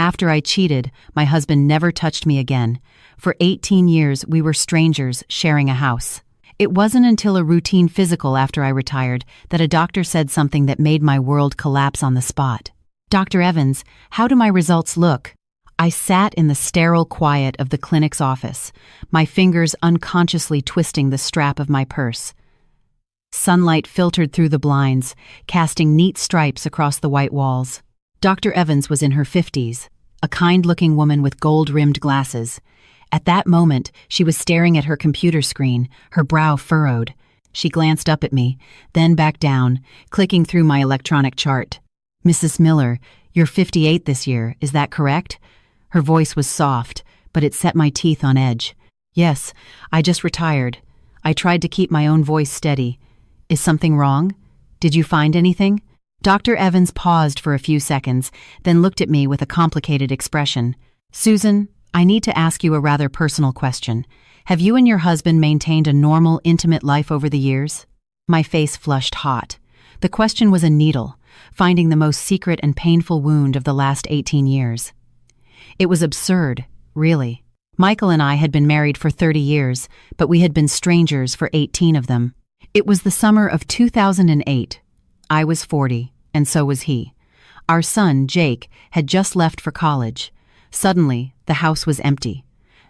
After I cheated, my husband never touched me again. For 18 years, we were strangers sharing a house. It wasn't until a routine physical after I retired that a doctor said something that made my world collapse on the spot. "Dr. Evans, how do my results look?" I sat in the sterile quiet of the clinic's office, my fingers unconsciously twisting the strap of my purse. Sunlight filtered through the blinds, casting neat stripes across the white walls. Dr. Evans was in her 50s, a kind-looking woman with gold-rimmed glasses. At that moment, she was staring at her computer screen, her brow furrowed. She glanced up at me, then back down, clicking through my electronic chart. "Mrs. Miller, you're 58 this year, is that correct?" Her voice was soft, but it set my teeth on edge. "Yes, I just retired." I tried to keep my own voice steady. "Is something wrong? Did you find anything?" Dr. Evans paused for a few seconds, then looked at me with a complicated expression. "Susan, I need to ask you a rather personal question. Have you and your husband maintained a normal, intimate life over the years?" My face flushed hot. The question was a needle, finding the most secret and painful wound of the last 18 years. It was absurd, really. Michael and I had been married for 30 years, but we had been strangers for 18 of them. It was the summer of 2008. I was 40, and so was he. Our son, Jake, had just left for college. Suddenly, the house was empty.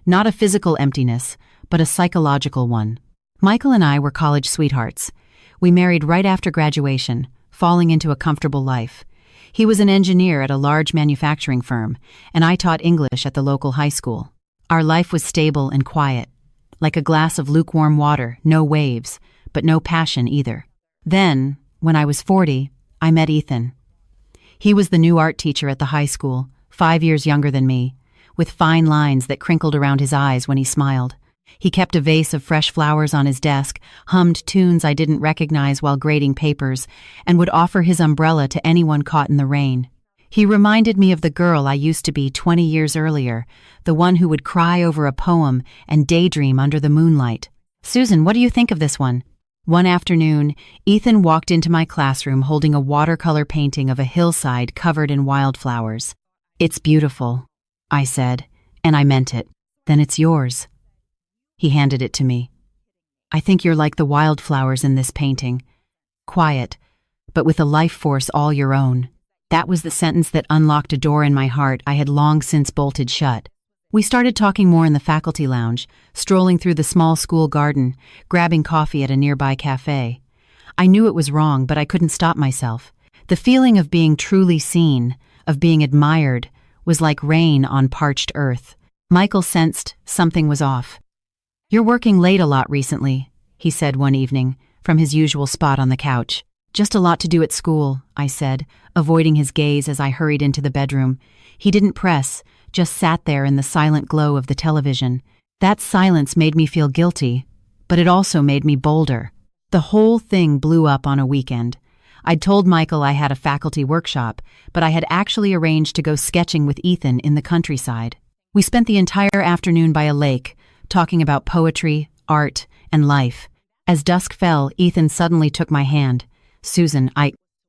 Not a physical emptiness, but a psychological one. Michael and I were college sweethearts. We married right after graduation, falling into a comfortable life. He was an engineer at a large manufacturing firm, and I taught English at the local high school. Our life was stable and quiet, like a glass of lukewarm water, no waves, but no passion either. Then, when I was 40, I met Ethan. He was the new art teacher at the high school, 5 years younger than me, with fine lines that crinkled around his eyes when he smiled. He kept a vase of fresh flowers on his desk, hummed tunes I didn't recognize while grading papers, and would offer his umbrella to anyone caught in the rain. He reminded me of the girl I used to be 20 years earlier, the one who would cry over a poem and daydream under the moonlight. "Susan, what do you think of this one?" One afternoon, Ethan walked into my classroom holding a watercolor painting of a hillside covered in wildflowers. "It's beautiful," I said, and I meant it. "Then it's yours." He handed it to me. "I think you're like the wildflowers in this painting. Quiet, but with a life force all your own." That was the sentence that unlocked a door in my heart I had long since bolted shut. We started talking more in the faculty lounge, strolling through the small school garden, grabbing coffee at a nearby cafe. I knew it was wrong, but I couldn't stop myself. The feeling of being truly seen, of being admired, was like rain on parched earth. Michael sensed something was off. "You're working late a lot recently," he said one evening, from his usual spot on the couch. "Just a lot to do at school," I said, avoiding his gaze as I hurried into the bedroom. He didn't press, just sat there in the silent glow of the television. That silence made me feel guilty, but it also made me bolder. The whole thing blew up on a weekend. I'd told Michael I had a faculty workshop, but I had actually arranged to go sketching with Ethan in the countryside. We spent the entire afternoon by a lake, talking about poetry, art, and life. As dusk fell, Ethan suddenly took my hand. "Susan,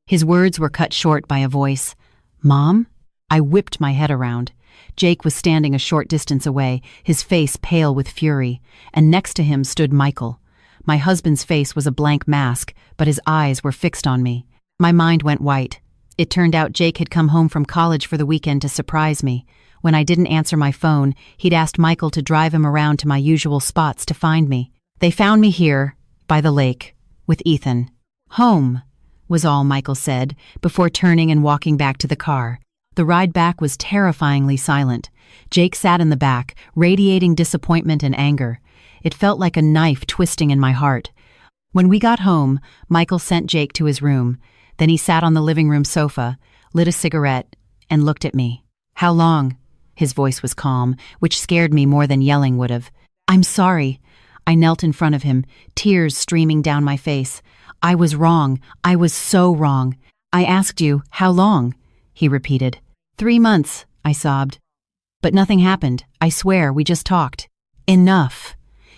His words were cut short by a voice. "Mom?" I whipped my head around. Jake was standing a short distance away, his face pale with fury, and next to him stood Michael. My husband's face was a blank mask, but his eyes were fixed on me. My mind went white. It turned out Jake had come home from college for the weekend to surprise me. When I didn't answer my phone, he'd asked Michael to drive him around to my usual spots to find me. They found me here, by the lake, with Ethan. "Home," was all Michael said, before turning and walking back to the car. The ride back was terrifyingly silent. Jake sat in the back, radiating disappointment and anger. It felt like a knife twisting in my heart. When we got home, Michael sent Jake to his room. Then he sat on the living room sofa, lit a cigarette, and looked at me. "How long?" His voice was calm, which scared me more than yelling would have. "I'm sorry." I knelt in front of him, tears streaming down my face. "I was wrong. I was so wrong. I asked you, how long?" He repeated. 3 months, I sobbed. "But nothing happened. I swear, we just talked." "Enough."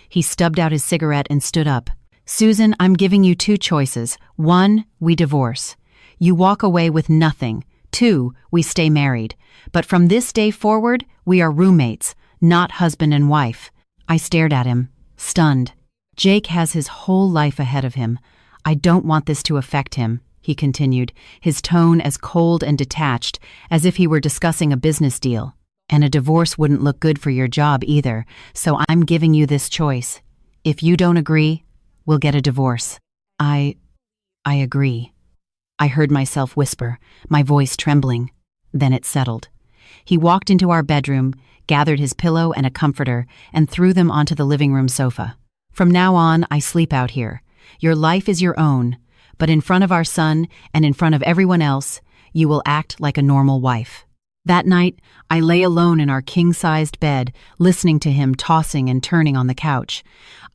He stubbed out his cigarette and stood up. "Susan, I'm giving you 2 choices. 1, we divorce. You walk away with nothing. 2, we stay married. But from this day forward, we are roommates, not husband and wife. I stared at him, stunned. Jake has his whole life ahead of him. I don't want this to affect him, he continued, his tone as cold and detached as if he were discussing a business deal. And a divorce wouldn't look good for your job either, so I'm giving you this choice. If you don't agree, we'll get a divorce. I agree. I heard myself whisper, my voice trembling. Then it settled. He walked into our bedroom, gathered his pillow and a comforter, and threw them onto the living room sofa. From now on, I sleep out here. Your life is your own, but in front of our son and in front of everyone else, you will act like a normal wife. That night, I lay alone in our king-sized bed, listening to him tossing and turning on the couch.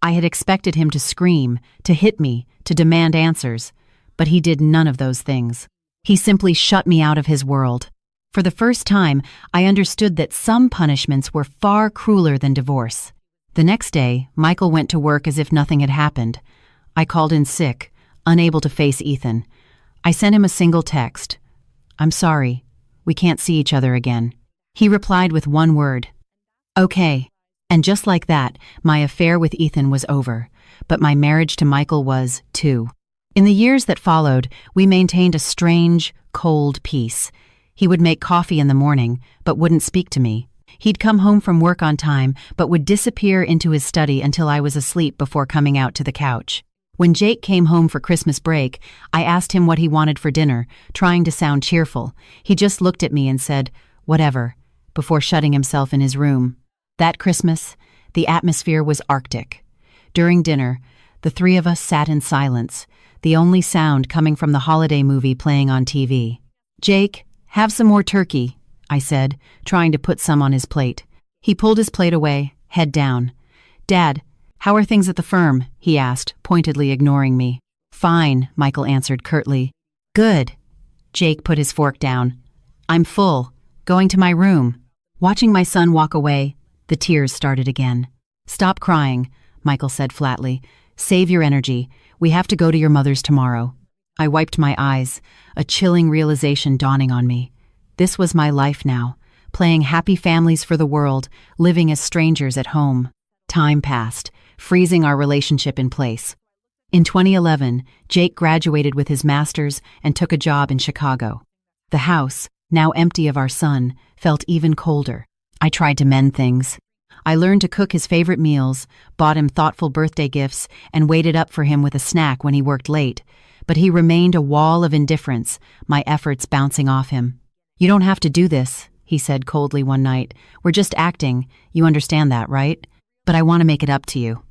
I had expected him to scream, to hit me, to demand answers, but he did none of those things. He simply shut me out of his world. For the first time, I understood that some punishments were far crueler than divorce. The next day, Michael went to work as if nothing had happened. I called in sick, unable to face Ethan. I sent him a single text. "I'm sorry. We can't see each other again." He replied with one word. "Okay." And just like that, my affair with Ethan was over. But my marriage to Michael was, too. In the years that followed, we maintained a strange, cold peace. He would make coffee in the morning, but wouldn't speak to me. He'd come home from work on time, but would disappear into his study until I was asleep before coming out to the couch. When Jake came home for Christmas break, I asked him what he wanted for dinner, trying to sound cheerful. He just looked at me and said, "Whatever," before shutting himself in his room. That Christmas, the atmosphere was Arctic. During dinner, the three of us sat in silence, the only sound coming from the holiday movie playing on TV. "Jake, have some more turkey," I said, trying to put some on his plate. He pulled his plate away, head down. "Dad, how are things at the firm?" he asked, pointedly ignoring me. "Fine," Michael answered curtly. "Good." Jake put his fork down. "I'm full. Going to my room." Watching my son walk away, the tears started again. "Stop crying," Michael said flatly. "Save your energy. We have to go to your mother's tomorrow." I wiped my eyes, a chilling realization dawning on me. This was my life now, playing happy families for the world, living as strangers at home. Time passed, freezing our relationship in place. In 2011, Jake graduated with his master's and took a job in Chicago. The house, now empty of our son, felt even colder. I tried to mend things. I learned to cook his favorite meals, bought him thoughtful birthday gifts, and waited up for him with a snack when he worked late. But he remained a wall of indifference, my efforts bouncing off him. "You don't have to do this," he said coldly one night. "We're just acting. You understand that, right? But I want to make it up to you."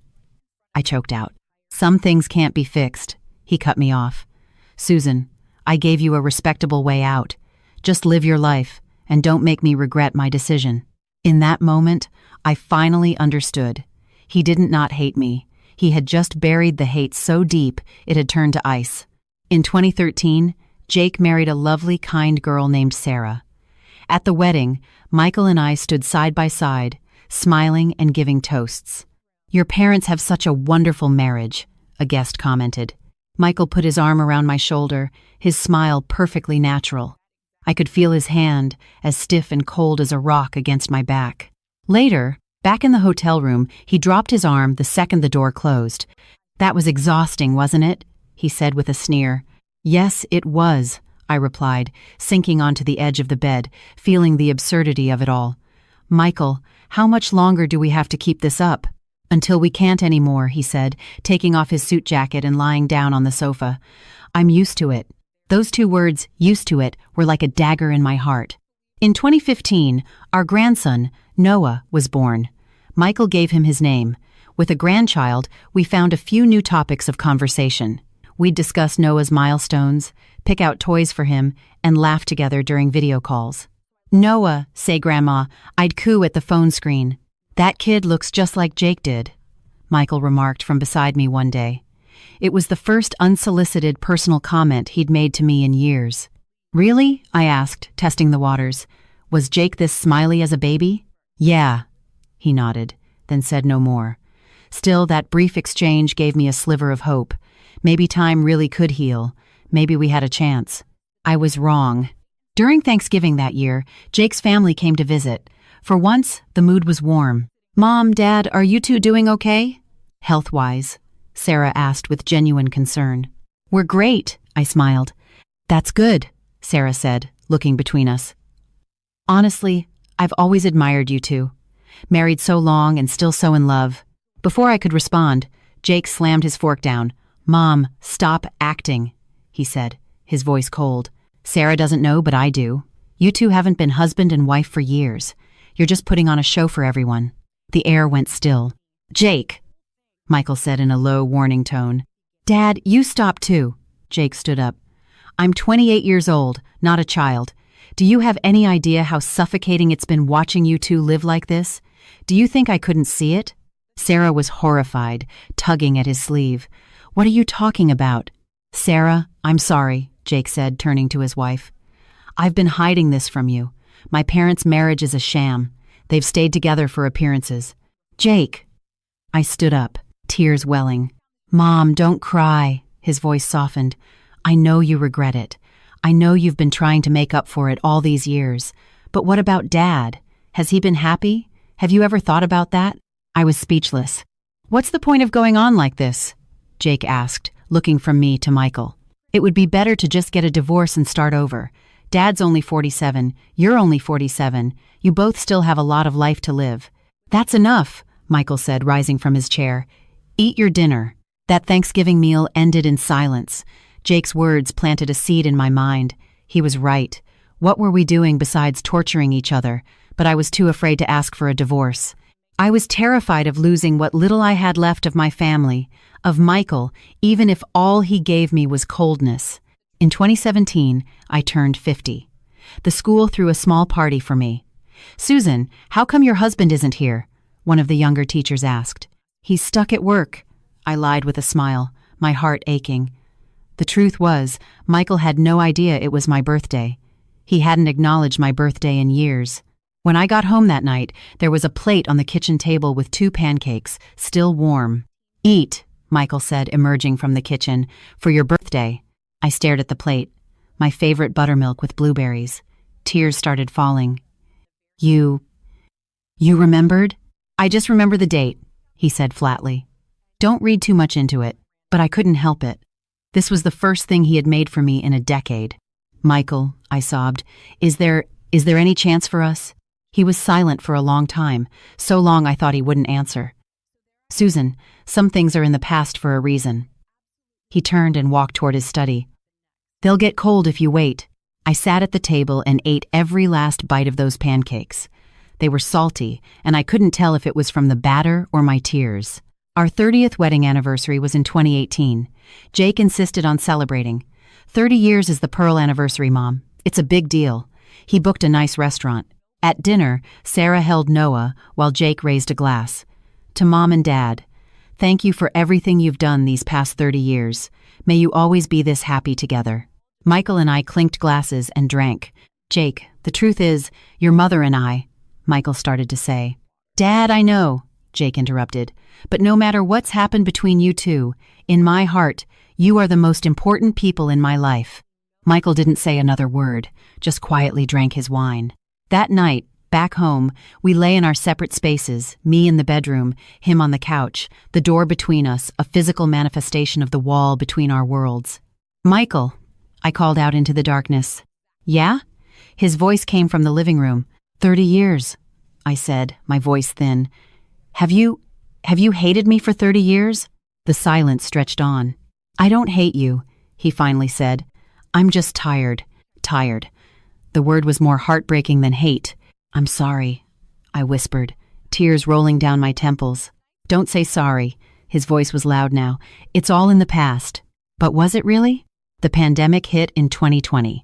I choked out. "Some things can't be fixed." He cut me off. "Susan, I gave you a respectable way out. Just live your life, and don't make me regret my decision." In that moment, I finally understood. He didn't not hate me. He had just buried the hate so deep it had turned to ice. In 2013, Jake married a lovely, kind girl named Sarah. At the wedding, Michael and I stood side by side, smiling and giving toasts. "Your parents have such a wonderful marriage," a guest commented. Michael put his arm around my shoulder, his smile perfectly natural. I could feel his hand, as stiff and cold as a rock against my back. Later, back in the hotel room, he dropped his arm the second the door closed. "That was exhausting, wasn't it?" he said with a sneer. "Yes, it was," I replied, sinking onto the edge of the bed, feeling the absurdity of it all. "Michael, how much longer do we have to keep this up?" "Until we can't anymore," he said, taking off his suit jacket and lying down on the sofa. "I'm used to it." Those two words, "used to it," were like a dagger in my heart. In 2015, our grandson, Noah, was born. Michael gave him his name. With a grandchild, we found a few new topics of conversation. We'd discuss Noah's milestones, pick out toys for him, and laugh together during video calls. "Noah," say Grandma, I'd coo at the phone screen. "That kid looks just like Jake did," Michael remarked from beside me one day. It was the first unsolicited personal comment he'd made to me in years. "Really?" I asked, testing the waters. "Was Jake this smiley as a baby?" "Yeah," he nodded, then said no more. Still, that brief exchange gave me a sliver of hope. Maybe time really could heal. Maybe we had a chance. I was wrong. During Thanksgiving that year, Jake's family came to visit. For once, the mood was warm. "Mom, Dad, are you two doing okay?" "Health-wise?" Sarah asked with genuine concern. "We're great," I smiled. "That's good," Sarah said, looking between us. "Honestly, I've always admired you two. Married so long and still so in love." Before I could respond, Jake slammed his fork down. "Mom, stop acting," he said, his voice cold. "Sarah doesn't know, but I do. You two haven't been husband and wife for years. You're just putting on a show for everyone." The air went still. "Jake," Michael said in a low, warning tone. "Dad, you stop too." Jake stood up. "I'm 28 years old, not a child. Do you have any idea how suffocating it's been watching you two live like this? Do you think I couldn't see it?" Sarah was horrified, tugging at his sleeve. "What are you talking about?" "Sarah, I'm sorry," Jake said, turning to his wife. "I've been hiding this from you. My parents' marriage is a sham. They've stayed together for appearances." "Jake." I stood up, tears welling. "Mom, don't cry." His voice softened. "I know you regret it. I know you've been trying to make up for it all these years. But what about Dad? Has he been happy? Have you ever thought about that?" I was speechless. "What's the point of going on like this?" Jake asked, looking from me to Michael. "It would be better to just get a divorce and start over. Dad's only 47, you're only 47. You both still have a lot of life to live." "That's enough," Michael said, rising from his chair. "Eat your dinner." That Thanksgiving meal ended in silence. Jake's words planted a seed in my mind. He was right. What were we doing besides torturing each other? But I was too afraid to ask for a divorce. I was terrified of losing what little I had left of my family, of Michael, even if all he gave me was coldness. In 2017, I turned 50. The school threw a small party for me. "Susan, how come your husband isn't here?" one of the younger teachers asked. "He's stuck at work," I lied with a smile, my heart aching. The truth was, Michael had no idea it was my birthday. He hadn't acknowledged my birthday in years. When I got home that night, there was a plate on the kitchen table with 2 pancakes, still warm. "Eat," Michael said, emerging from the kitchen, "for your birthday." I stared at the plate. My favorite buttermilk with blueberries. Tears started falling. You remembered?" "I just remember the date," he said flatly. "Don't read too much into it." But I couldn't help it. This was the first thing he had made for me in a decade. "Michael," I sobbed, is there any chance for us?" He was silent for a long time, so long I thought he wouldn't answer. "Susan, some things are in the past for a reason." He turned and walked toward his study. "They'll get cold if you wait." I sat at the table and ate every last bite of those pancakes. They were salty, and I couldn't tell if it was from the batter or my tears. Our 30th wedding anniversary was in 2018. Jake insisted on celebrating. 30 years is the pearl anniversary, Mom. It's a big deal. He booked a nice restaurant. At dinner, Sarah held Noah while Jake raised a glass. "To Mom and Dad, thank you for everything you've done these past 30 years. May you always be this happy together." Michael and I clinked glasses and drank. "Jake, the truth is, your mother and I," Michael started to say. "Dad, I know," Jake interrupted, "but no matter what's happened between you two, in my heart, you are the most important people in my life." Michael didn't say another word, just quietly drank his wine. That night, back home, we lay in our separate spaces, me in the bedroom, him on the couch, the door between us, a physical manifestation of the wall between our worlds. "Michael," I called out into the darkness. "Yeah?" His voice came from the living room. 30 years, I said, my voice thin. Have you hated me for 30 years? The silence stretched on. "I don't hate you," he finally said. "I'm just tired. The word was more heartbreaking than hate. "I'm sorry," I whispered, tears rolling down my temples. "Don't say sorry." His voice was loud now. "It's all in the past." But was it really? The pandemic hit in 2020.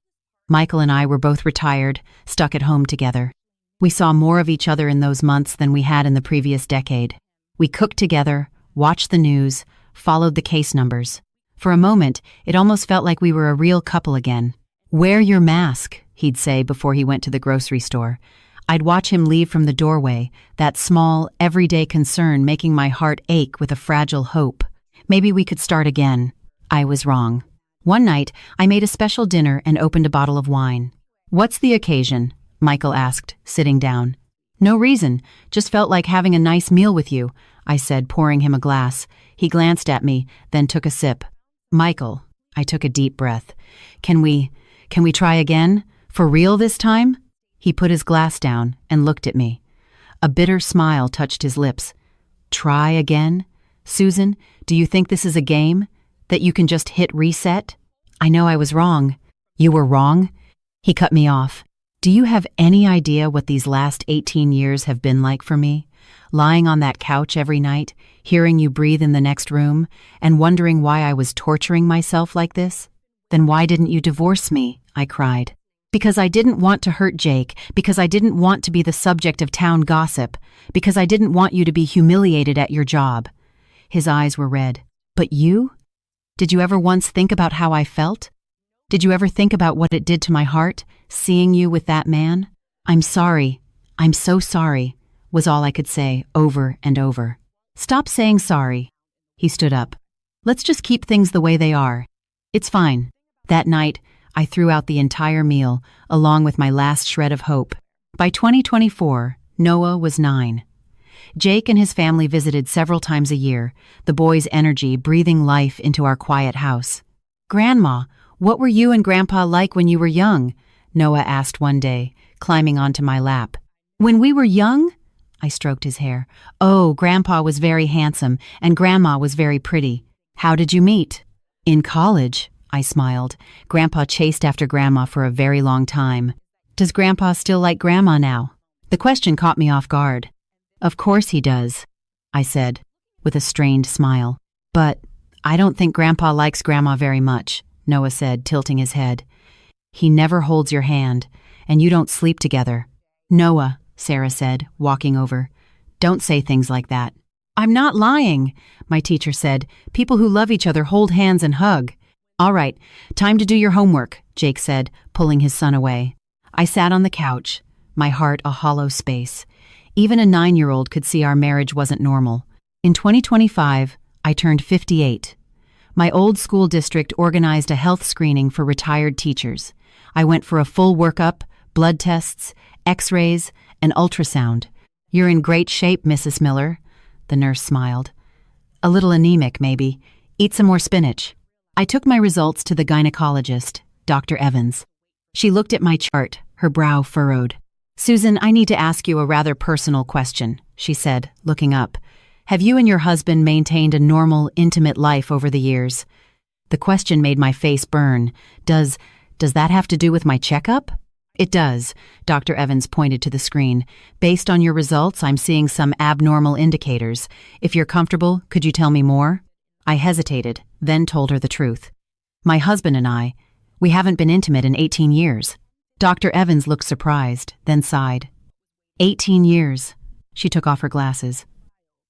Michael and I were both retired, stuck at home together. We saw more of each other in those months than we had in the previous decade. We cooked together, watched the news, followed the case numbers. For a moment, it almost felt like we were a real couple again. "Wear your mask," he'd say before he went to the grocery store. I'd watch him leave from the doorway, that small, everyday concern making my heart ache with a fragile hope. Maybe we could start again. I was wrong. One night, I made a special dinner and opened a bottle of wine. What's the occasion? Michael asked, sitting down. No reason, just felt like having a nice meal with you, I said, pouring him a glass. He glanced at me, then took a sip. Michael, I took a deep breath. Can we try again? For real this time? He put his glass down and looked at me. A bitter smile touched his lips. Try again? Susan, do you think this is a game? That you can just hit reset? I know I was wrong. You were wrong? He cut me off. Do you have any idea what these last 18 years have been like for me? Lying on that couch every night, hearing you breathe in the next room, and wondering why I was torturing myself like this? Then why didn't you divorce me? I cried. Because I didn't want to hurt Jake, because I didn't want to be the subject of town gossip, because I didn't want you to be humiliated at your job. His eyes were red. But you? Did you ever once think about how I felt? Did you ever think about what it did to my heart, seeing you with that man? I'm sorry. I'm so sorry, was all I could say over and over. Stop saying sorry. He stood up. Let's just keep things the way they are. It's fine. That night, I threw out the entire meal, along with my last shred of hope. By 2024, Noah was 9. Jake and his family visited several times a year, the boy's energy breathing life into our quiet house. Grandma, what were you and Grandpa like when you were young? Noah asked one day, climbing onto my lap. When we were young? I stroked his hair. Oh, Grandpa was very handsome, and Grandma was very pretty. How did you meet? In college, I smiled. Grandpa chased after Grandma for a very long time. Does Grandpa still like Grandma now? The question caught me off guard. Of course he does, I said, with a strained smile. But I don't think Grandpa likes Grandma very much, Noah said, tilting his head. He never holds your hand, and you don't sleep together. Noah, Sarah said, walking over. Don't say things like that. I'm not lying, my teacher said. People who love each other hold hands and hug. All right, time to do your homework, Jake said, pulling his son away. I sat on the couch, my heart a hollow space. Even a 9-year-old could see our marriage wasn't normal. In 2025, I turned 58. My old school district organized a health screening for retired teachers. I went for a full workup, blood tests, x-rays, and ultrasound. You're in great shape, Mrs. Miller, the nurse smiled. A little anemic, maybe. Eat some more spinach. I took my results to the gynecologist, Dr. Evans. She looked at my chart, her brow furrowed. Susan, I need to ask you a rather personal question, she said, looking up. Have you and your husband maintained a normal, intimate life over the years? The question made my face burn. Does that have to do with my checkup? It does, Dr. Evans pointed to the screen. Based on your results, I'm seeing some abnormal indicators. If you're comfortable, could you tell me more? I hesitated, then told her the truth. My husband and we haven't been intimate in 18 years. Dr. Evans looked surprised, then sighed. 18 years. She took off her glasses.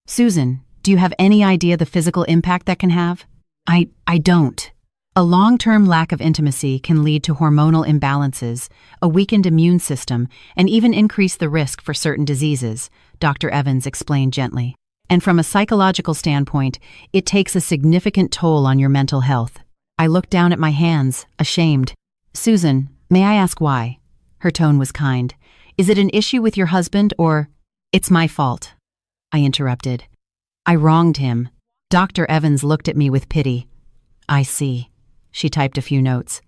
Susan, do you have any idea the physical impact that can have? I don't. A long-term lack of intimacy can lead to hormonal imbalances, a weakened immune system, and even increase the risk for certain diseases, Dr. Evans explained gently. And from a psychological standpoint, it takes a significant toll on your mental health. I looked down at my hands, ashamed. Susan, may I ask why? Her tone was kind. Is it an issue with your husband or... It's my fault, I interrupted. I wronged him. Dr. Evans looked at me with pity. I see. She typed a few notes.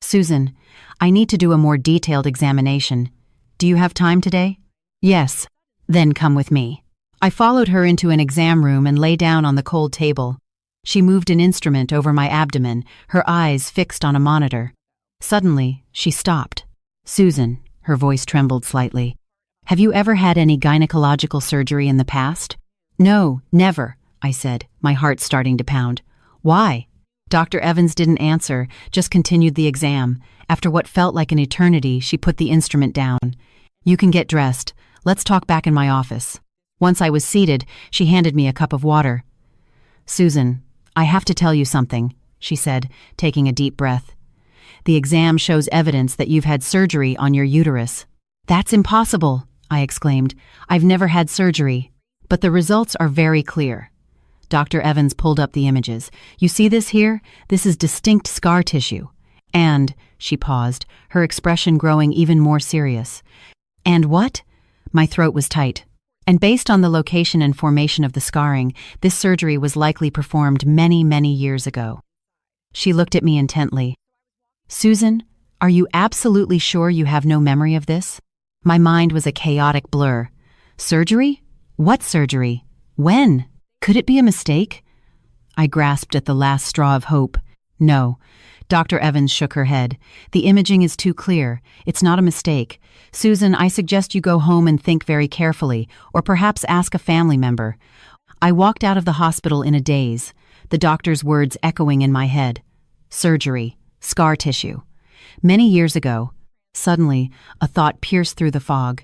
Susan, I need to do a more detailed examination. Do you have time today? Yes. Then come with me. I followed her into an exam room and lay down on the cold table. She moved an instrument over my abdomen, her eyes fixed on a monitor. Suddenly, she stopped. Susan, her voice trembled slightly. Have you ever had any gynecological surgery in the past? No, never, I said, my heart starting to pound. Why? Dr. Evans didn't answer, just continued the exam. After what felt like an eternity, she put the instrument down. You can get dressed. Let's talk back in my office. Once I was seated, she handed me a cup of water. Susan, I have to tell you something, she said, taking a deep breath. The exam shows evidence that you've had surgery on your uterus. That's impossible, I exclaimed. I've never had surgery. But the results are very clear. Dr. Evans pulled up the images. You see this here? This is distinct scar tissue. And, she paused, her expression growing even more serious. And what? My throat was tight. And based on the location and formation of the scarring, this surgery was likely performed many, many years ago. She looked at me intently. Susan, are you absolutely sure you have no memory of this? My mind was a chaotic blur. Surgery? What surgery? When? Could it be a mistake? I grasped at the last straw of hope. No. Dr. Evans shook her head. The imaging is too clear. It's not a mistake. Susan, I suggest you go home and think very carefully, or perhaps ask a family member. I walked out of the hospital in a daze, the doctor's words echoing in my head. Surgery. Scar tissue. Many years ago, suddenly, a thought pierced through the fog.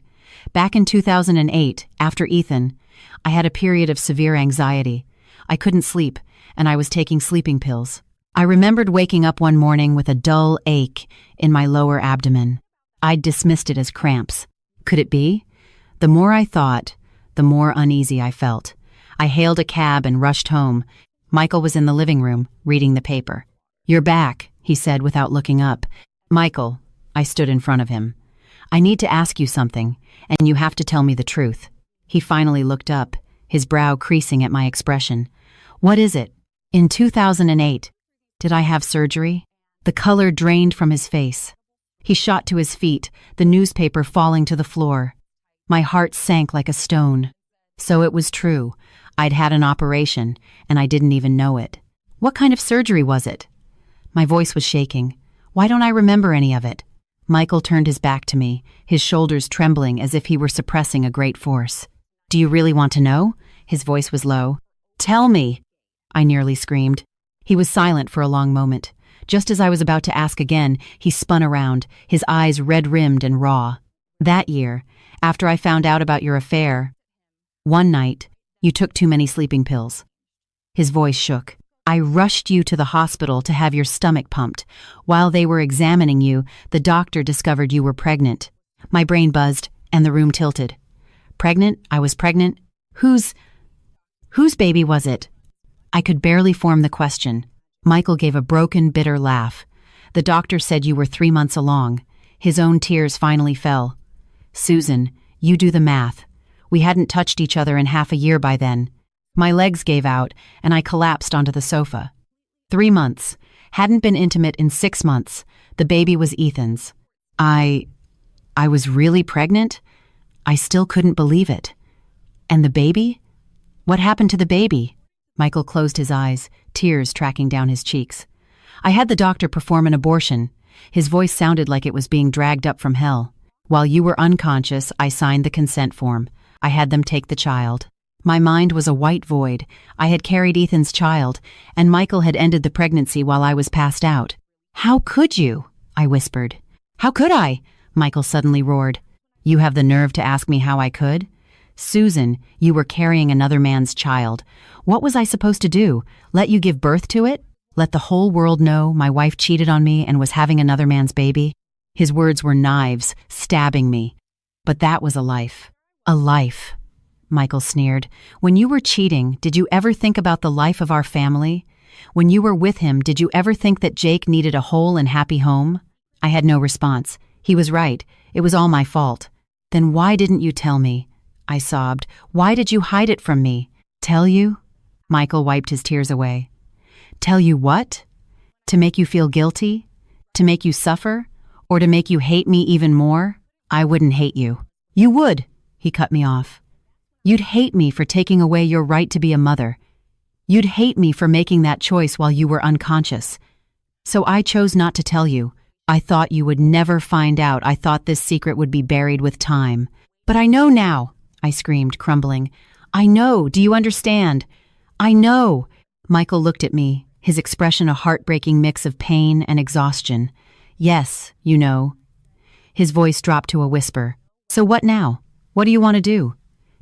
Back in 2008, after Ethan, I had a period of severe anxiety. I couldn't sleep, and I was taking sleeping pills. I remembered waking up one morning with a dull ache in my lower abdomen. I'd dismissed it as cramps. Could it be? The more I thought, the more uneasy I felt. I hailed a cab and rushed home. Michael was in the living room, reading the paper. You're back, he said without looking up. Michael, I stood in front of him. I need to ask you something, and you have to tell me the truth. He finally looked up, his brow creasing at my expression. What is it? In 2008, did I have surgery? The color drained from his face. He shot to his feet, the newspaper falling to the floor. My heart sank like a stone. So it was true. I'd had an operation, and I didn't even know it. What kind of surgery was it? My voice was shaking. Why don't I remember any of it? Michael turned his back to me, his shoulders trembling as if he were suppressing a great force. Do you really want to know? His voice was low. Tell me! I nearly screamed. He was silent for a long moment. Just as I was about to ask again, he spun around, his eyes red-rimmed and raw. That year, after I found out about your affair, one night, you took too many sleeping pills. His voice shook. I rushed you to the hospital to have your stomach pumped. While they were examining you, the doctor discovered you were pregnant. My brain buzzed, and the room tilted. Pregnant? I was pregnant? Whose baby was it? I could barely form the question. Michael gave a broken, bitter laugh. The doctor said you were 3 months along. His own tears finally fell. Susan, you do the math. We hadn't touched each other in half a year by then. My legs gave out, and I collapsed onto the sofa. 3 months. Hadn't been intimate in 6 months. The baby was Ethan's. I was really pregnant? I still couldn't believe it. And the baby? What happened to the baby? Michael closed his eyes, tears tracking down his cheeks. I had the doctor perform an abortion. His voice sounded like it was being dragged up from hell. While you were unconscious, I signed the consent form. I had them take the child. My mind was a white void. I had carried Ethan's child, and Michael had ended the pregnancy while I was passed out. How could you? I whispered. How could I? Michael suddenly roared. You have the nerve to ask me how I could? Susan, you were carrying another man's child. What was I supposed to do? Let you give birth to it? Let the whole world know my wife cheated on me and was having another man's baby? His words were knives, stabbing me. But that was a life. A life. Michael sneered. When you were cheating, did you ever think about the life of our family? When you were with him, did you ever think that Jake needed a whole and happy home? I had no response. He was right. It was all my fault. Then why didn't you tell me? I sobbed. Why did you hide it from me? Tell you? Michael wiped his tears away. Tell you what? To make you feel guilty? To make you suffer? Or to make you hate me even more? I wouldn't hate you. You would, he cut me off. You'd hate me for taking away your right to be a mother. You'd hate me for making that choice while you were unconscious. So I chose not to tell you. I thought you would never find out. I thought this secret would be buried with time. But I know now, I screamed, crumbling. I know. Do you understand? I know. Michael looked at me, his expression a heartbreaking mix of pain and exhaustion. Yes, you know. His voice dropped to a whisper. So what now? What do you want to do?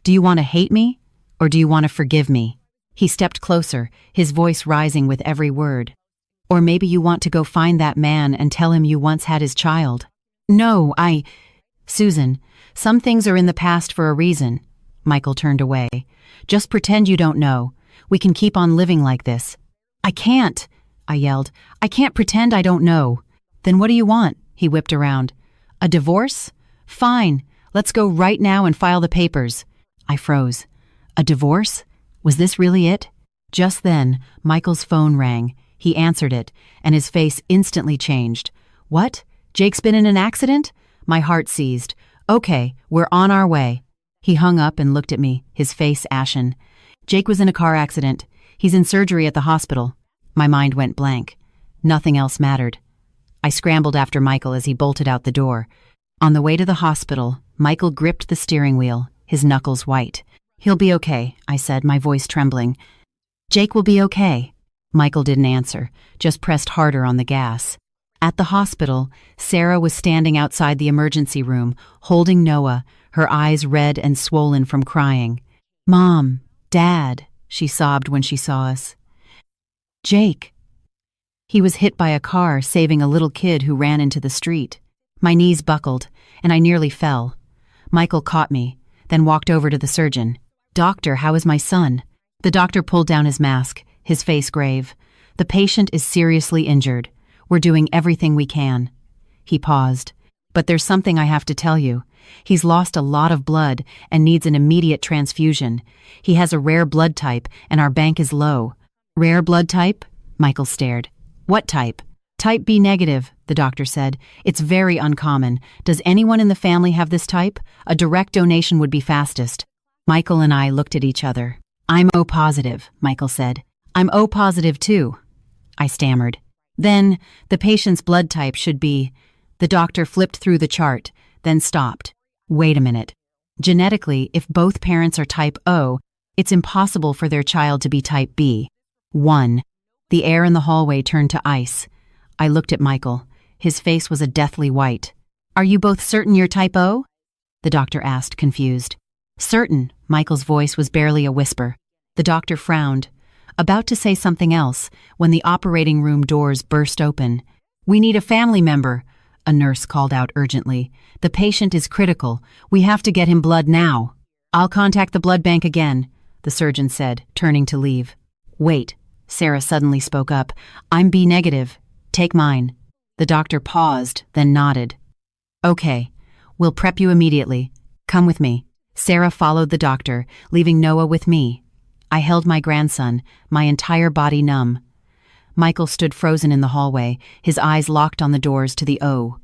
Do you want to hate me, or do you want to forgive me? He stepped closer, his voice rising with every word. Or maybe you want to go find that man and tell him you once had his child. No, Susan, some things are in the past for a reason. Michael turned away. Just pretend you don't know. We can keep on living like this. I can't, I yelled. I can't pretend I don't know. Then what do you want? He whipped around. A divorce? Fine. Let's go right now and file the papers. I froze. A divorce? Was this really it? Just then, Michael's phone rang. He answered it, and his face instantly changed. What? Jake's been in an accident? My heart seized. Okay, we're on our way. He hung up and looked at me, his face ashen. Jake was in a car accident. He's in surgery at the hospital. My mind went blank. Nothing else mattered. I scrambled after Michael as he bolted out the door. On the way to the hospital, Michael gripped the steering wheel, his knuckles white. He'll be okay, I said, my voice trembling. Jake will be okay. Michael didn't answer, just pressed harder on the gas. At the hospital, Sarah was standing outside the emergency room, holding Noah, her eyes red and swollen from crying. Mom, Dad, she sobbed when she saw us. Jake. He was hit by a car, saving a little kid who ran into the street. My knees buckled, and I nearly fell. Michael caught me, then walked over to the surgeon. Doctor, how is my son? The doctor pulled down his mask, his face grave. The patient is seriously injured. We're doing everything we can. He paused. But there's something I have to tell you. He's lost a lot of blood and needs an immediate transfusion. He has a rare blood type, and our bank is low. Rare blood type? Michael stared. What type? Type B negative, the doctor said. It's very uncommon. Does anyone in the family have this type? A direct donation would be fastest. Michael and I looked at each other. I'm O positive, Michael said. I'm O positive too, I stammered. Then, the patient's blood type should be... The doctor flipped through the chart, then stopped. Wait a minute. Genetically, if both parents are type O, it's impossible for their child to be type B. 1. The air in the hallway turned to ice. I looked at Michael. His face was a deathly white. Are you both certain you're type O? The doctor asked, confused. Certain, Michael's voice was barely a whisper. The doctor frowned, about to say something else, when the operating room doors burst open. We need a family member, a nurse called out urgently. The patient is critical. We have to get him blood now. I'll contact the blood bank again, the surgeon said, turning to leave. Wait, Sarah suddenly spoke up. I'm B negative. Take mine. The doctor paused, then nodded. Okay, we'll prep you immediately. Come with me. Sarah followed the doctor, leaving Noah with me. I held my grandson, my entire body numb. Michael stood frozen in the hallway, his eyes locked on the doors to the O.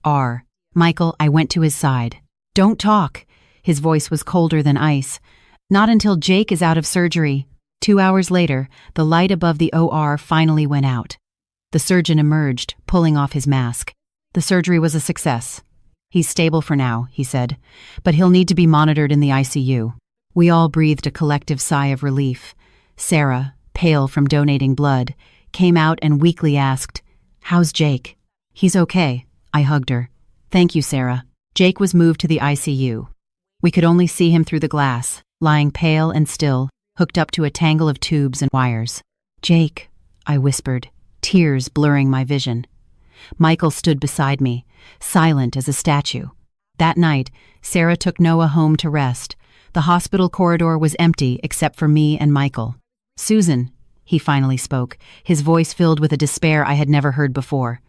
R. Michael, I went to his side. Don't talk. His voice was colder than ice. Not until Jake is out of surgery. 2 hours later, the light above the OR finally went out. The surgeon emerged, pulling off his mask. The surgery was a success. He's stable for now, he said, but he'll need to be monitored in the ICU. We all breathed a collective sigh of relief. Sarah, pale from donating blood, came out and weakly asked, How's Jake? He's okay. I hugged her. Thank you, Sarah. Jake was moved to the ICU. We could only see him through the glass, lying pale and still, hooked up to a tangle of tubes and wires. Jake, I whispered, tears blurring my vision. Michael stood beside me, silent as a statue. That night, Sarah took Noah home to rest. The hospital corridor was empty except for me and Michael. Susan, he finally spoke, his voice filled with a despair I had never heard before.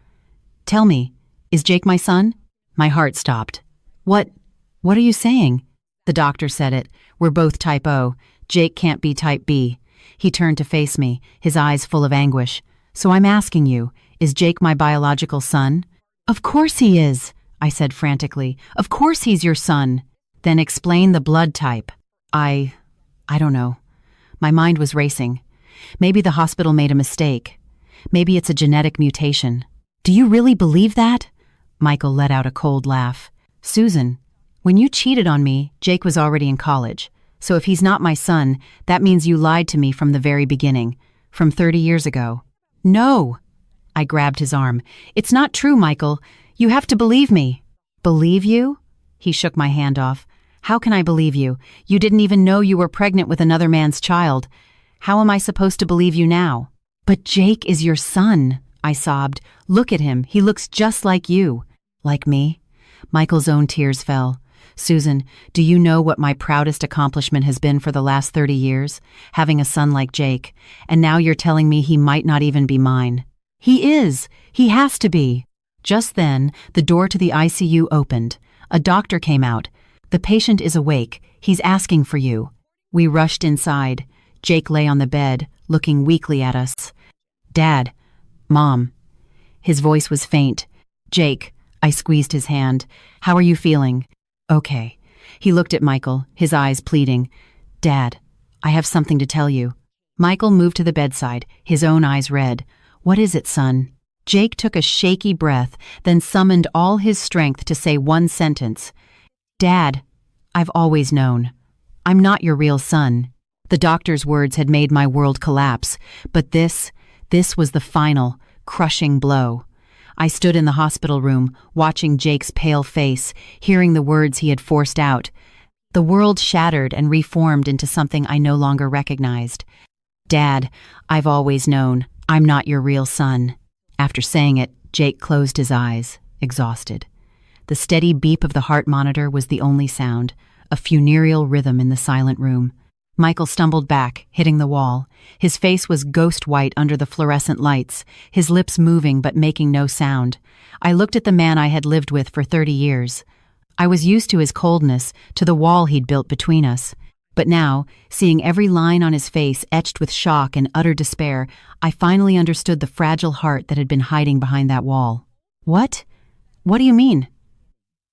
Tell me, is Jake my son? My heart stopped. What are you saying? The doctor said it. We're both type O. Jake can't be type B. He turned to face me, his eyes full of anguish. So I'm asking you, is Jake my biological son? Of course he is, I said frantically. Of course he's your son. Then explain the blood type. I don't know. My mind was racing. Maybe the hospital made a mistake. Maybe it's a genetic mutation. Do you really believe that? Michael let out a cold laugh. Susan, when you cheated on me, Jake was already in college. So if he's not my son, that means you lied to me from the very beginning, from 30 years ago. No! I grabbed his arm. It's not true, Michael. You have to believe me. Believe you? He shook my hand off. How can I believe you? You didn't even know you were pregnant with another man's child. How am I supposed to believe you now? But Jake is your son, I sobbed. Look at him. He looks just like you. Like me? Michael's own tears fell. Susan, do you know what my proudest accomplishment has been for the last 30 years? Having a son like Jake. And now you're telling me he might not even be mine. He is. He has to be. Just then, the door to the ICU opened. A doctor came out. "The patient is awake. He's asking for you." We rushed inside. Jake lay on the bed, looking weakly at us. "Dad. Mom." His voice was faint. "Jake." I squeezed his hand. "How are you feeling?" "Okay." He looked at Michael, his eyes pleading. "Dad, I have something to tell you." Michael moved to the bedside, his own eyes red. "What is it, son?" Jake took a shaky breath, then summoned all his strength to say one sentence. "Dad, I've always known. I'm not your real son." The doctor's words had made my world collapse, but this was the final, crushing blow. I stood in the hospital room, watching Jake's pale face, hearing the words he had forced out. The world shattered and reformed into something I no longer recognized. "Dad, I've always known. I'm not your real son." After saying it, Jake closed his eyes, exhausted. The steady beep of the heart monitor was the only sound, a funereal rhythm in the silent room. Michael stumbled back, hitting the wall. His face was ghost white under the fluorescent lights, his lips moving but making no sound. I looked at the man I had lived with for 30 years. I was used to his coldness, to the wall he'd built between us. But now, seeing every line on his face etched with shock and utter despair, I finally understood the fragile heart that had been hiding behind that wall. "What? What do you mean?"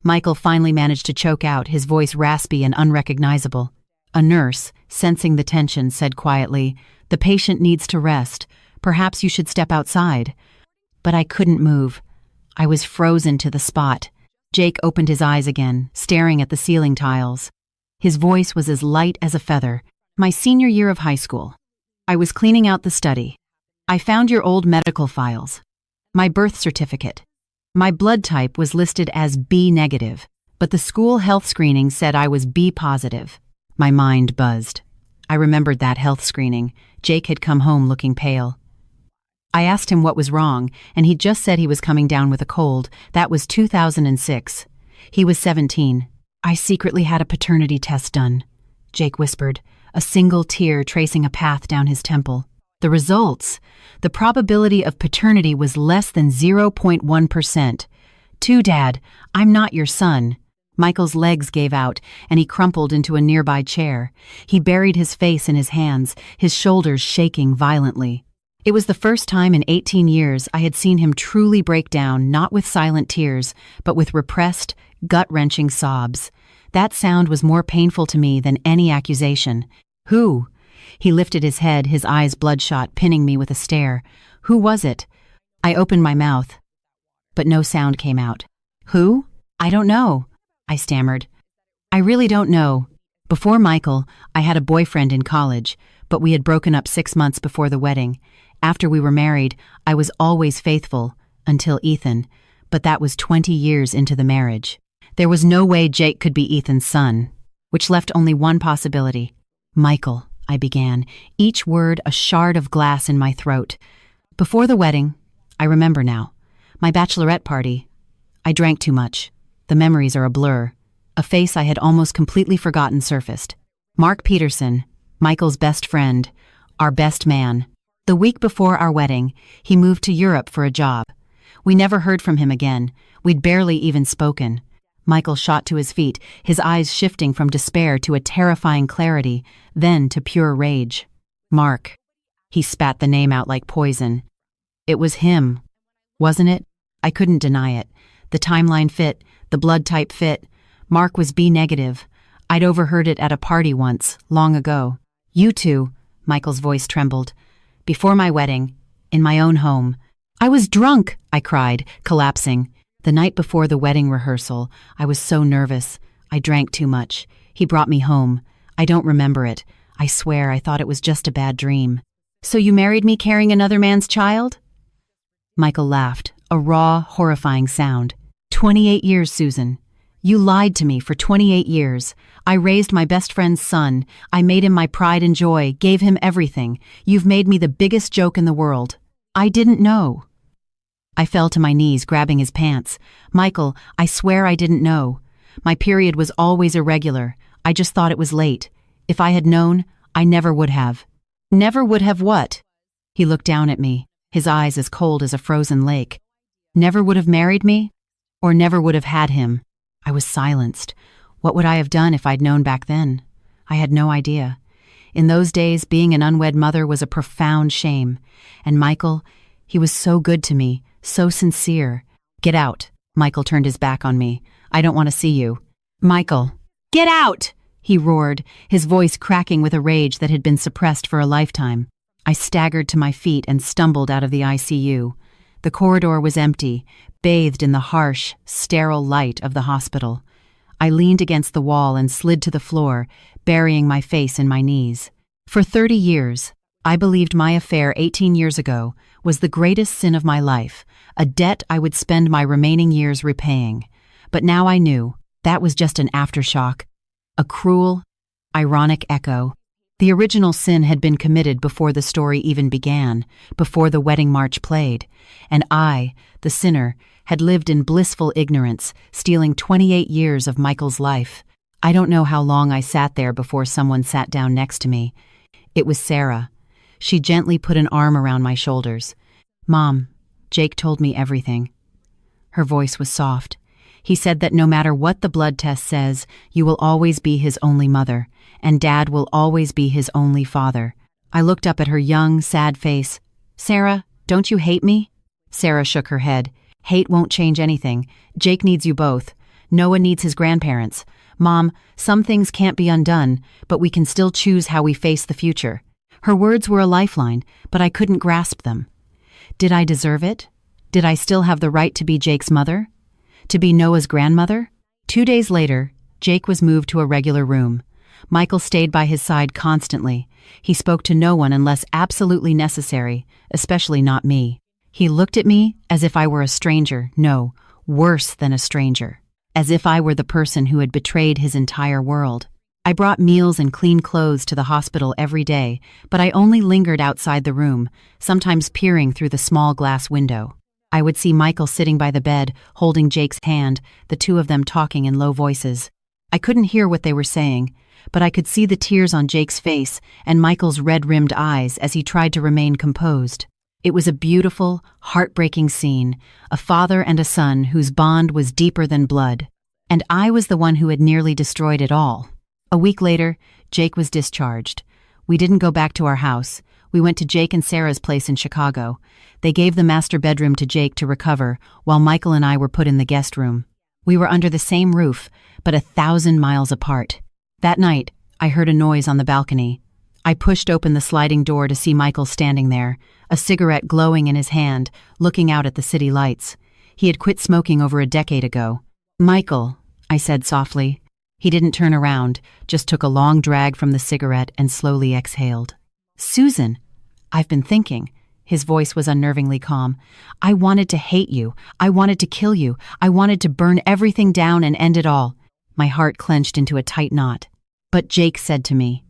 Michael finally managed to choke out, his voice raspy and unrecognizable. A nurse, sensing the tension, said quietly, "The patient needs to rest. Perhaps you should step outside." But I couldn't move. I was frozen to the spot. Jake opened his eyes again, staring at the ceiling tiles. His voice was as light as a feather. "My senior year of high school. I was cleaning out the study. I found your old medical files. My birth certificate. My blood type was listed as B negative, but the school health screening said I was B positive." My mind buzzed. I remembered that health screening. Jake had come home looking pale. I asked him what was wrong, and he just said he was coming down with a cold. That was 2006. He was 17. "I secretly had a paternity test done," Jake whispered, a single tear tracing a path down his temple. The results, the probability of paternity was less than 0.1%. Dad, I'm not your son." Michael's legs gave out, and he crumpled into a nearby chair. He buried his face in his hands, his shoulders shaking violently. It was the first time in 18 years I had seen him truly break down, not with silent tears, but with repressed, gut-wrenching sobs. That sound was more painful to me than any accusation. "Who?" He lifted his head, his eyes bloodshot, pinning me with a stare. "Who was it?" I opened my mouth, but no sound came out. "Who? I don't know," I stammered. "I really don't know. Before Michael, I had a boyfriend in college, but we had broken up 6 months before the wedding. After we were married, I was always faithful, until Ethan, but that was 20 years into the marriage. There was no way Jake could be Ethan's son, which left only one possibility. "Michael," I began, each word a shard of glass in my throat. "Before the wedding, I remember now, my bachelorette party, I drank too much. The memories are a blur. A face I had almost completely forgotten surfaced. Mark Peterson, Michael's best friend, our best man. The week before our wedding, he moved to Europe for a job. We never heard from him again. We'd barely even spoken." Michael shot to his feet, his eyes shifting from despair to a terrifying clarity, then to pure rage. "Mark." He spat the name out like poison. It was him, wasn't it? I couldn't deny it. The timeline fit, the blood type fit. Mark was B negative. I'd overheard it at a party once, long ago. "You two," Michael's voice trembled. "Before my wedding, in my own home." "I was drunk," I cried, collapsing. The night before the wedding rehearsal, I was so nervous. I drank too much. He brought me home. I don't remember it. I swear I thought it was just a bad dream. "So you married me carrying another man's child?" Michael laughed, a raw, horrifying sound. 28 years, Susan. You lied to me for 28 years. I raised my best friend's son. I made him my pride and joy, gave him everything. You've made me the biggest joke in the world. I didn't know." I fell to my knees, grabbing his pants. "Michael, I swear I didn't know. My period was always irregular. I just thought it was late. If I had known, I never would have." "Never would have what?" He looked down at me, his eyes as cold as a frozen lake. Never would have married me? Or never would have had him? I was silenced. What would I have done if I'd known back then? I had no idea. In those days, being an unwed mother was a profound shame. And Michael, he was so good to me, so sincere. Get out. Michael turned his back on me. I don't want to see you. Michael, get out! He roared, his voice cracking with a rage that had been suppressed for a lifetime. I staggered to my feet and stumbled out of the ICU. The corridor was empty, bathed in the harsh, sterile light of the hospital. I leaned against the wall and slid to the floor, burying my face in my knees. For 30 years, I believed my affair 18 years ago was the greatest sin of my life, a debt I would spend my remaining years repaying. But now I knew that was just an aftershock, a cruel, ironic echo. The original sin had been committed before the story even began, before the wedding march played, and I, the sinner, had lived in blissful ignorance, stealing 28 years of Michael's life. I don't know how long I sat there before someone sat down next to me. It was Sarah. She gently put an arm around my shoulders. "Mom, Jake told me everything." Her voice was soft. "He said that no matter what the blood test says, you will always be his only mother, and Dad will always be his only father." I looked up at her young, sad face. "Sarah, don't you hate me?" Sarah shook her head. "Hate won't change anything. Jake needs you both. Noah needs his grandparents. Mom, some things can't be undone, but we can still choose how we face the future." Her words were a lifeline, but I couldn't grasp them. Did I deserve it? Did I still have the right to be Jake's mother? To be Noah's grandmother? 2 days later, Jake was moved to a regular room. Michael stayed by his side constantly. He spoke to no one unless absolutely necessary, especially not me. He looked at me as if I were a stranger, no, worse than a stranger, as if I were the person who had betrayed his entire world. I brought meals and clean clothes to the hospital every day, but I only lingered outside the room, sometimes peering through the small glass window. I would see Michael sitting by the bed, holding Jake's hand, the two of them talking in low voices. I couldn't hear what they were saying, but I could see the tears on Jake's face and Michael's red-rimmed eyes as he tried to remain composed. It was a beautiful, heartbreaking scene, a father and a son whose bond was deeper than blood. And I was the one who had nearly destroyed it all. A week later, Jake was discharged. We didn't go back to our house. We went to Jake and Sarah's place in Chicago. They gave the master bedroom to Jake to recover, while Michael and I were put in the guest room. We were under the same roof, but 1,000 miles apart. That night, I heard a noise on the balcony. I pushed open the sliding door to see Michael standing there, a cigarette glowing in his hand, looking out at the city lights. He had quit smoking over a decade ago. "Michael," I said softly. He didn't turn around, just took a long drag from the cigarette and slowly exhaled. "Susan, I've been thinking." His voice was unnervingly calm. "I wanted to hate you. I wanted to kill you. I wanted to burn everything down and end it all." My heart clenched into a tight knot. "But Jake said to me."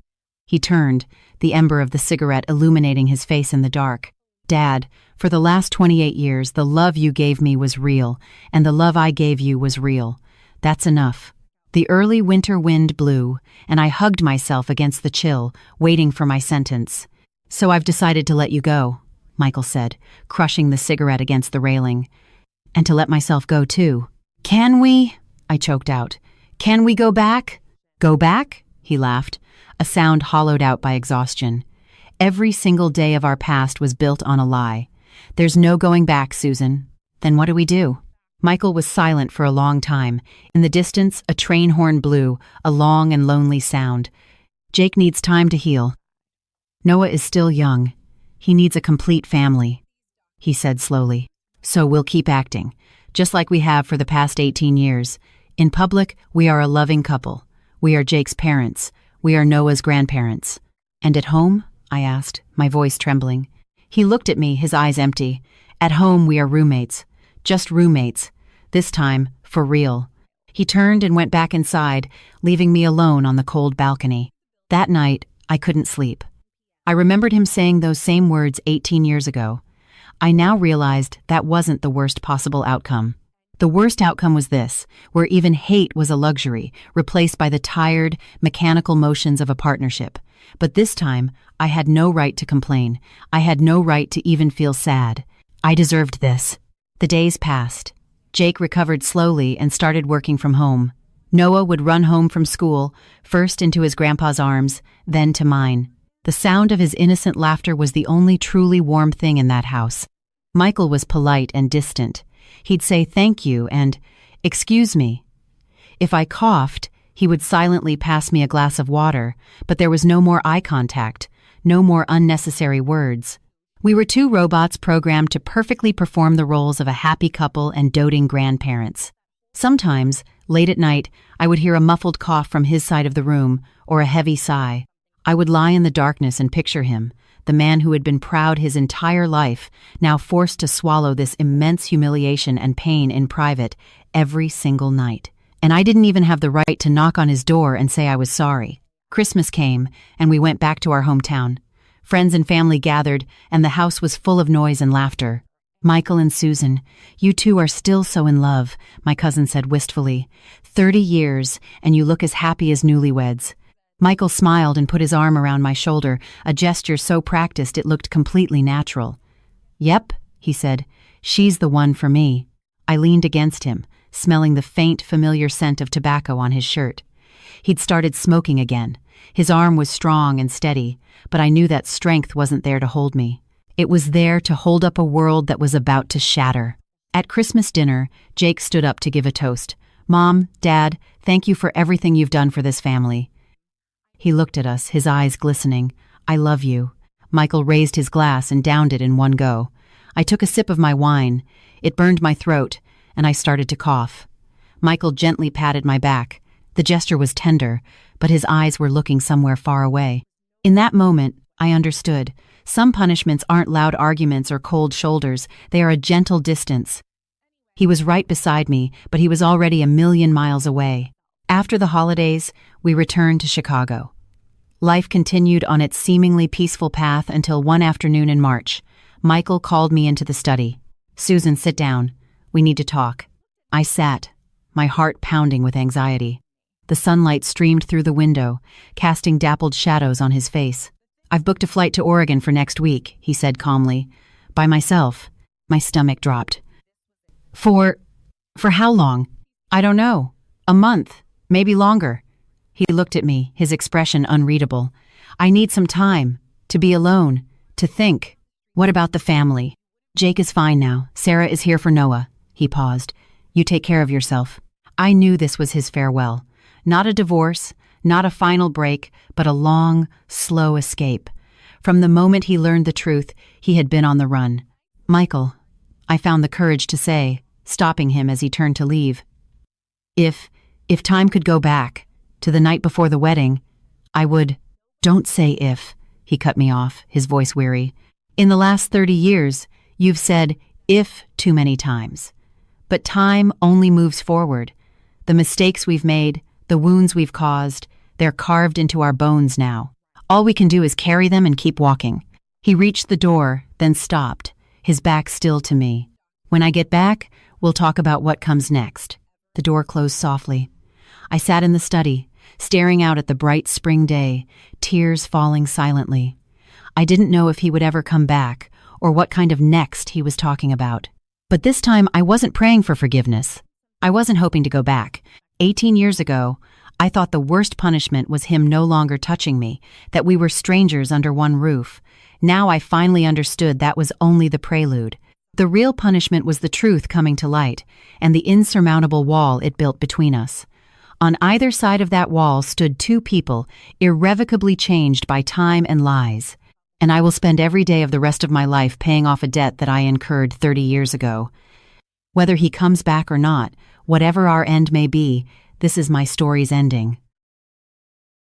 He turned, the ember of the cigarette illuminating his face in the dark. "Dad, for the last 28 years, the love you gave me was real, and the love I gave you was real. That's enough." The early winter wind blew, and I hugged myself against the chill, waiting for my sentence. "So I've decided to let you go," Michael said, crushing the cigarette against the railing. "And to let myself go, too." "Can we?" I choked out. "Can we go back?" "Go back?" He laughed, a sound hollowed out by exhaustion. "Every single day of our past was built on a lie. There's no going back, Susan." "Then what do we do?" Michael was silent for a long time. In the distance, a train horn blew, a long and lonely sound. "Jake needs time to heal. Noah is still young. He needs a complete family," he said slowly. "So we'll keep acting, just like we have for the past 18 years. In public, we are a loving couple. We are Jake's parents. We are Noah's grandparents." "And at home?" I asked, my voice trembling. He looked at me, his eyes empty. "At home, we are roommates. Just roommates. This time, for real." He turned and went back inside, leaving me alone on the cold balcony. That night, I couldn't sleep. I remembered him saying those same words 18 years ago. I now realized that wasn't the worst possible outcome. The worst outcome was this, where even hate was a luxury, replaced by the tired, mechanical motions of a partnership. But this time, I had no right to complain. I had no right to even feel sad. I deserved this. The days passed. Jake recovered slowly and started working from home. Noah would run home from school, first into his grandpa's arms, then to mine. The sound of his innocent laughter was the only truly warm thing in that house. Michael was polite and distant. He'd say thank you and, excuse me. If I coughed, he would silently pass me a glass of water, but there was no more eye contact, no more unnecessary words. We were two robots programmed to perfectly perform the roles of a happy couple and doting grandparents. Sometimes, late at night, I would hear a muffled cough from his side of the room, or a heavy sigh. I would lie in the darkness and picture him, the man who had been proud his entire life, now forced to swallow this immense humiliation and pain in private every single night. And I didn't even have the right to knock on his door and say I was sorry. Christmas came, and we went back to our hometown. Friends and family gathered, and the house was full of noise and laughter. "Michael and Susan, you two are still so in love," my cousin said wistfully. 30 years, and you look as happy as newlyweds." Michael smiled and put his arm around my shoulder, a gesture so practiced it looked completely natural. "Yep," he said, "she's the one for me." I leaned against him, smelling the faint, familiar scent of tobacco on his shirt. He'd started smoking again. His arm was strong and steady, but I knew that strength wasn't there to hold me. It was there to hold up a world that was about to shatter. At Christmas dinner, Jake stood up to give a toast. "Mom, Dad, thank you for everything you've done for this family." He looked at us, his eyes glistening. "I love you." Michael raised his glass and downed it in one go. I took a sip of my wine. It burned my throat, and I started to cough. Michael gently patted my back. The gesture was tender, but his eyes were looking somewhere far away. In that moment, I understood. Some punishments aren't loud arguments or cold shoulders, they are a gentle distance. He was right beside me, but he was already 1,000,000 miles away. After the holidays, we returned to Chicago. Life continued on its seemingly peaceful path until one afternoon in March. Michael called me into the study. "Susan, sit down. We need to talk." I sat, my heart pounding with anxiety. The sunlight streamed through the window, casting dappled shadows on his face. "I've booked a flight to Oregon for next week," he said calmly. "By myself." My stomach dropped. For how long?" "I don't know. A month, maybe longer." He looked at me, his expression unreadable. "I need some time, to be alone, to think." "What about the family?" "Jake is fine now. Sarah is here for Noah." He paused. "You take care of yourself." I knew this was his farewell. Not a divorce, not a final break, but a long, slow escape. From the moment he learned the truth, he had been on the run. "Michael," I found the courage to say, stopping him as he turned to leave. If time could go back, to the night before the wedding, I would." "Don't say if," he cut me off, his voice weary. "In the last 30 years, you've said if too many times. But time only moves forward. The mistakes we've made, the wounds we've caused, they're carved into our bones now. All we can do is carry them and keep walking." He reached the door, then stopped, his back still to me. "When I get back, we'll talk about what comes next." The door closed softly. I sat in the study, staring out at the bright spring day, tears falling silently. I didn't know if he would ever come back, or what kind of next he was talking about. But this time I wasn't praying for forgiveness. I wasn't hoping to go back. 18 years ago, I thought the worst punishment was him no longer touching me, that we were strangers under one roof. Now I finally understood that was only the prelude. The real punishment was the truth coming to light, and the insurmountable wall it built between us. On either side of that wall stood two people, irrevocably changed by time and lies. And I will spend every day of the rest of my life paying off a debt that I incurred 30 years ago. Whether he comes back or not, whatever our end may be, this is my story's ending.